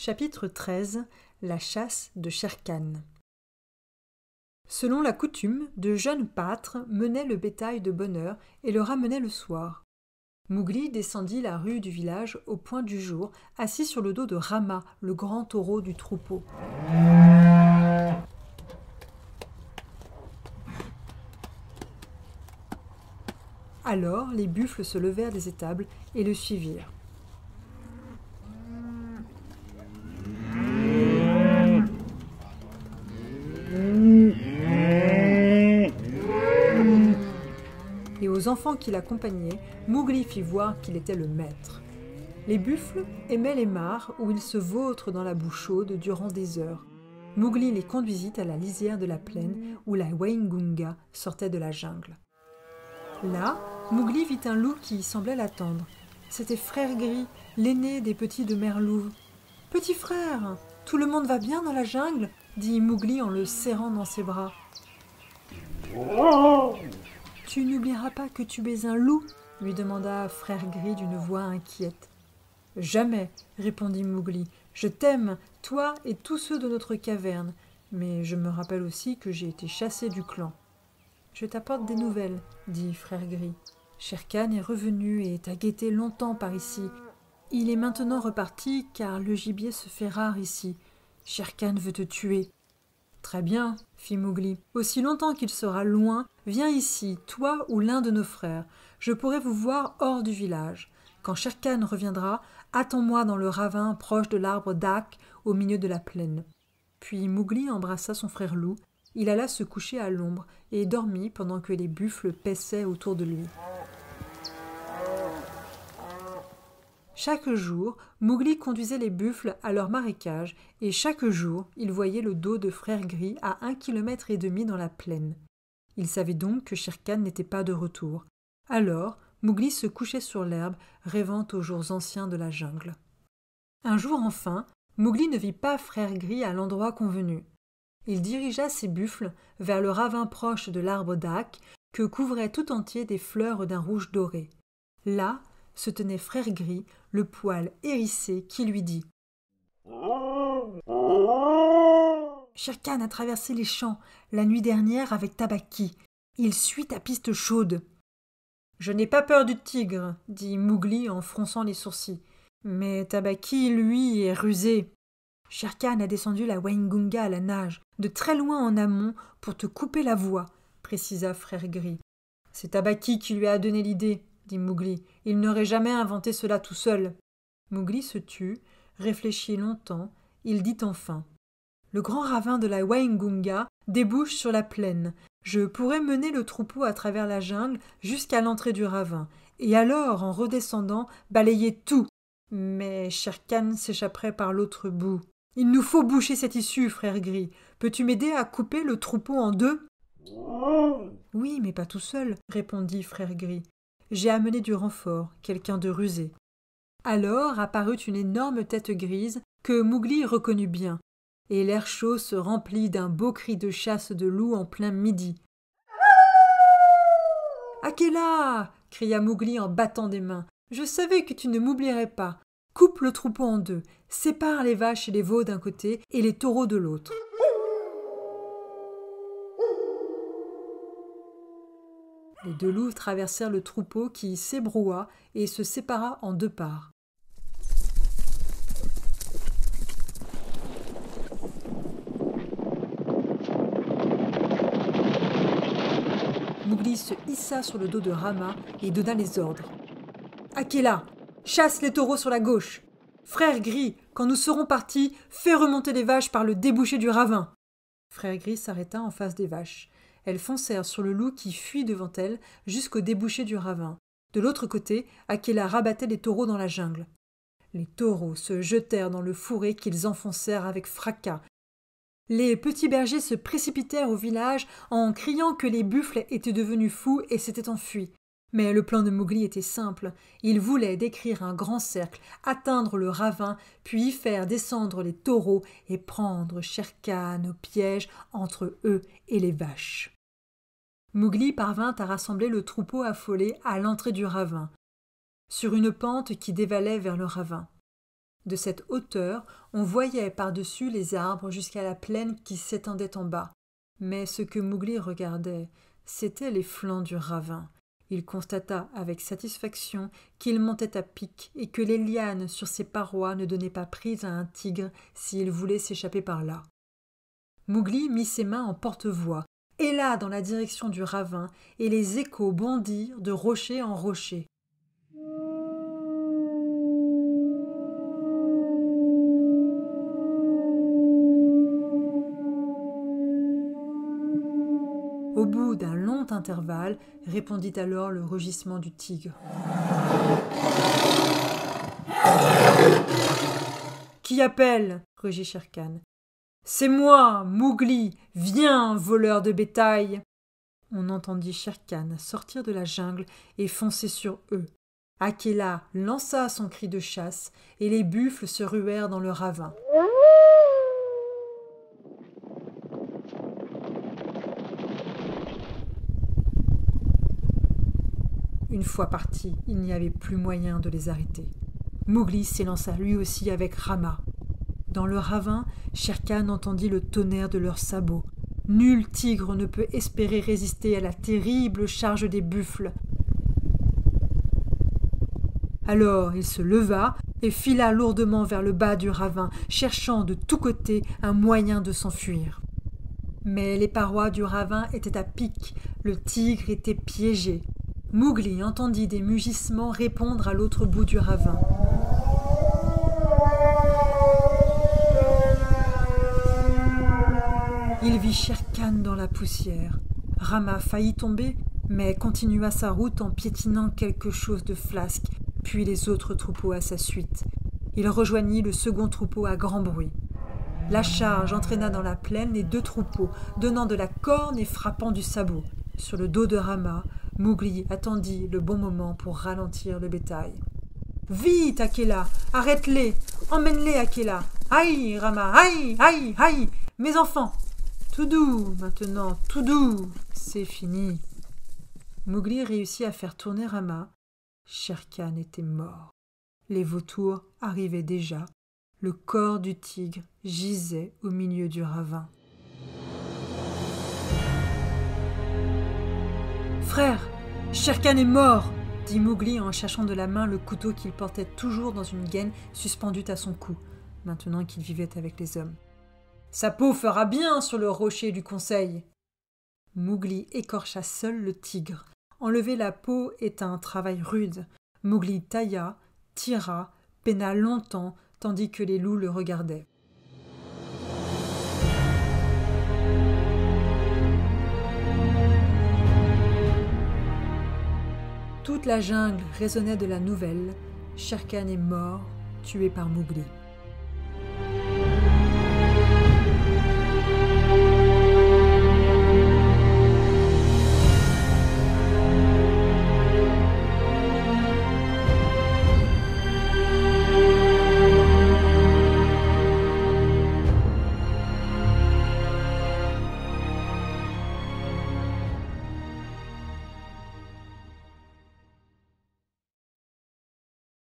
Chapitre 13. La chasse de Shere Khan. Selon la coutume, de jeunes pâtres menaient le bétail de bonne heure et le ramenaient le soir. Mowgli descendit la rue du village au point du jour, assis sur le dos de Rama, le grand taureau du troupeau. Alors les buffles se levèrent des étables et le suivirent. Et aux enfants qui l'accompagnaient, Mowgli fit voir qu'il était le maître. Les buffles aimaient les mares où ils se vautrent dans la boue chaude durant des heures. Mowgli les conduisit à la lisière de la plaine où la Waingunga sortait de la jungle. Là, Mowgli vit un loup qui semblait l'attendre. C'était Frère Gris, l'aîné des petits de Mère Louve. « Petit frère, tout le monde va bien dans la jungle ?» dit Mowgli en le serrant dans ses bras. « Tu n'oublieras pas que tu es un loup ?» lui demanda Frère Gris d'une voix inquiète. « Jamais, » répondit Mowgli. « Je t'aime, toi et tous ceux de notre caverne, mais je me rappelle aussi que j'ai été chassé du clan. »« Je t'apporte des nouvelles, » dit Frère Gris. « Shere Khan est revenu et t'a guetté longtemps par ici. Il est maintenant reparti car le gibier se fait rare ici. Shere Khan veut te tuer. »« Très bien, » fit Mowgli. « Aussi longtemps qu'il sera loin, viens ici, toi ou l'un de nos frères. Je pourrai vous voir hors du village. Quand Shere Khan reviendra, attends-moi dans le ravin proche de l'arbre d'Ak au milieu de la plaine. » Puis Mowgli embrassa son frère loup. Il alla se coucher à l'ombre et dormit pendant que les buffles paissaient autour de lui. Chaque jour, Mowgli conduisait les buffles à leur marécage et chaque jour, il voyait le dos de Frère Gris à 1,5 kilomètre dans la plaine. Il savait donc que Shere Khan n'était pas de retour. Alors, Mowgli se couchait sur l'herbe, rêvant aux jours anciens de la jungle. Un jour enfin, Mowgli ne vit pas Frère Gris à l'endroit convenu. Il dirigea ses buffles vers le ravin proche de l'arbre d'Ak que couvraient tout entier des fleurs d'un rouge doré. Là se tenait Frère Gris, le poil hérissé, qui lui dit « Shere Khan a traversé les champs la nuit dernière avec Tabaqui. Il suit ta piste chaude. »« Je n'ai pas peur du tigre, » dit Mowgli en fronçant les sourcils. « Mais Tabaqui, lui, est rusé. Shere Khan a descendu la Waingunga à la nage, de très loin en amont, pour te couper la voie, » précisa Frère Gris. « C'est Tabaqui qui lui a donné l'idée, » dit Mowgli. « Il n'aurait jamais inventé cela tout seul. » Mowgli se tut, réfléchit longtemps. Il dit enfin « Le grand ravin de la Waingunga débouche sur la plaine. Je pourrais mener le troupeau à travers la jungle jusqu'à l'entrée du ravin, et alors, en redescendant, balayer tout. Mais Shere Khan s'échapperait par l'autre bout. Il nous faut boucher cette issue, Frère Gris. Peux-tu m'aider à couper le troupeau en deux ?»« Oui, mais pas tout seul, » répondit Frère Gris. « J'ai amené du renfort, quelqu'un de rusé. » Alors apparut une énorme tête grise que Mowgli reconnut bien, et l'air chaud se remplit d'un beau cri de chasse de loup en plein midi. « Akela !» cria Mowgli en battant des mains. « Je savais que tu ne m'oublierais pas. Coupe le troupeau en deux, sépare les vaches et les veaux d'un côté et les taureaux de l'autre. » Les deux loups traversèrent le troupeau qui s'ébroua et se sépara en deux parts. Mowgli se hissa sur le dos de Rama et donna les ordres. « Akela, chasse les taureaux sur la gauche. Frère Gris, quand nous serons partis, fais remonter les vaches par le débouché du ravin. » Frère Gris s'arrêta en face des vaches. Elles foncèrent sur le loup qui fuit devant elles jusqu'au débouché du ravin. De l'autre côté, Akela rabattait les taureaux dans la jungle. Les taureaux se jetèrent dans le fourré qu'ils enfoncèrent avec fracas. Les petits bergers se précipitèrent au village en criant que les buffles étaient devenus fous et s'étaient enfuis. Mais le plan de Mowgli était simple. Il voulait décrire un grand cercle, atteindre le ravin, puis y faire descendre les taureaux et prendre Shere Khan au piège entre eux et les vaches. Mowgli parvint à rassembler le troupeau affolé à l'entrée du ravin, sur une pente qui dévalait vers le ravin. De cette hauteur, on voyait par-dessus les arbres jusqu'à la plaine qui s'étendait en bas. Mais ce que Mowgli regardait, c'étaient les flancs du ravin. Il constata avec satisfaction qu'il montait à pic et que les lianes sur ses parois ne donnaient pas prise à un tigre s'il voulait s'échapper par là. Mowgli mit ses mains en porte-voix, héla dans la direction du ravin, et les échos bondirent de rocher en rocher. Au bout d'un long intervalle, répondit alors le rugissement du tigre. « Qui appelle ?» rugit Shere Khan. « C'est moi, Mowgli, viens, voleur de bétail !» On entendit Shere Khan sortir de la jungle et foncer sur eux. Akela lança son cri de chasse et les buffles se ruèrent dans le ravin. Une fois partis, il n'y avait plus moyen de les arrêter. Mowgli s'élança lui aussi avec Rama. Dans le ravin, Shere Khan entendit le tonnerre de leurs sabots. Nul tigre ne peut espérer résister à la terrible charge des buffles. Alors il se leva et fila lourdement vers le bas du ravin, cherchant de tous côtés un moyen de s'enfuir. Mais les parois du ravin étaient à pic, le tigre était piégé. Mowgli entendit des mugissements répondre à l'autre bout du ravin. Il vit Shere Khan dans la poussière. Rama faillit tomber, mais continua sa route en piétinant quelque chose de flasque, puis les autres troupeaux à sa suite. Il rejoignit le second troupeau à grand bruit. La charge entraîna dans la plaine les deux troupeaux, donnant de la corne et frappant du sabot. Sur le dos de Rama, Mowgli attendit le bon moment pour ralentir le bétail. « Vite, Akela, arrête-les, emmène-les, Akela. Aïe, Rama, aïe, aïe, aïe, mes enfants. Tout doux, maintenant, tout doux, c'est fini. » Mowgli réussit à faire tourner Rama. Shere Khan était mort. Les vautours arrivaient déjà. Le corps du tigre gisait au milieu du ravin. « Frère, Shere Khan est mort !» dit Mowgli en cherchant de la main le couteau qu'il portait toujours dans une gaine suspendue à son cou, maintenant qu'il vivait avec les hommes. « Sa peau fera bien sur le rocher du conseil !» Mowgli écorcha seul le tigre. Enlever la peau est un travail rude. Mowgli tailla, tira, peina longtemps, tandis que les loups le regardaient. Toute la jungle résonnait de la nouvelle. Shere Khan est mort, tué par Mowgli.